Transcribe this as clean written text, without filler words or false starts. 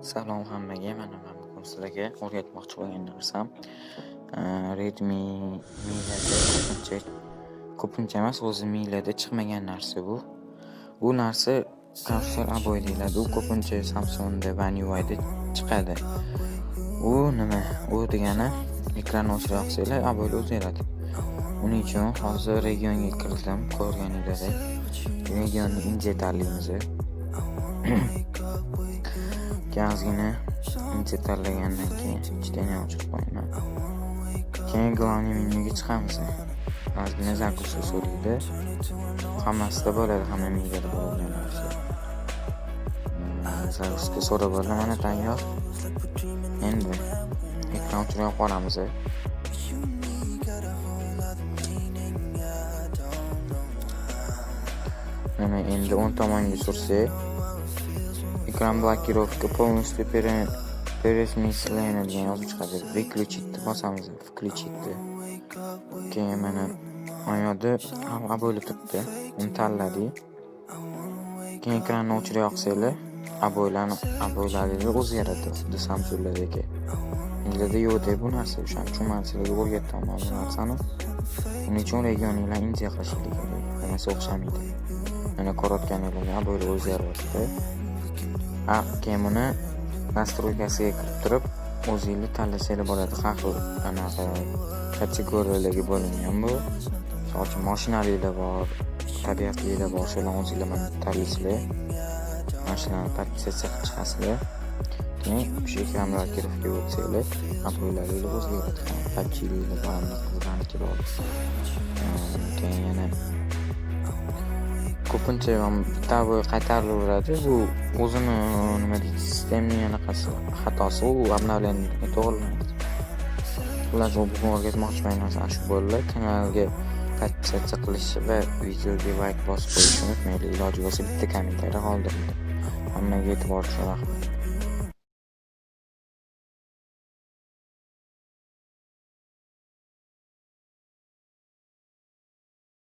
Salom hammaga. Mana men bugun sizlarga o'rgatmoqchi bo'lgan narsam Redmi Mi'da ko'pincha emas, o'zi Mi'da chiqmagan narsa bu. Bu narsa Capsule Aboy deyiladi. U ko'pincha Samsungda va One UI'da chiqadi. U nima? U degani ekranni o'chira olsanglar Aboylar o'zgaradi. Uning uchun hozir regionga kirdim, ko'rganinglardek. Regionni injetarlaymiz. Ozgina incha tanlagandan keyin ichidan ochib qo'yaman. Keyin global menyuga chiqamiz. Ozgina zakusi so'raydi. Hammasida bo'ladi, hamma miyada bo'lgan narsa. Zakusiga so'rab bo'ldi, mana tayyor. Endi ekran o'chirib qolamiz. Mana endi o'ng tomonga sursak, ekran blokirovka полностью пересмысленный yozib chiqadi. Выключить bosamiz, включить. Keyin mana oyoqda aboyli turibdi. Uni tanladik. Keyin ekranni o'chirib yoqsanglar, aboylarni o'zgaradi, xuddi Samsung'lardagi. Endi yo'q bu narsa, o'shaning uchun men sizlarga o'rgatdim bu narsani. Uning uchun regionlar inja qilishlik kerak. Hammasi o'xshamaydi. Mana ko'rayotganinglarga aboylar o'zgaryapti. Keyin buni nastroykasiga kirib turib, o'zingiz tanlasanglar bo'ladi. Har xil anaqa kategoriyalarga bo'lingan bu. Masalan, mashinalar bor, tabiatlilar bor, shularni o'zingizlar tanlaysizlar. Mashinani partitsiya chiqasizlar. Keyin shu ekranlar kiribga o'tsanglar, aboylarni o'zgaradi. Patchilar bor, qizlarniki bor. Keyin yana ko'pincha bitta qaytarilaveradi. Bu o'zini nima deydi, sistemning anaqasi xatosi, u obnovleniyaga to'g'rilanadi. Xullas, bugun o'rgatmoqchiman narsa shu bo'ldi. Kanalga podpisatsiya qilish va videoga like bosib qo'yishni unutmanglar. Iloji bo'lsa bitta kommentariy qoldiring. Hammaga e'tibor uchun rahmat.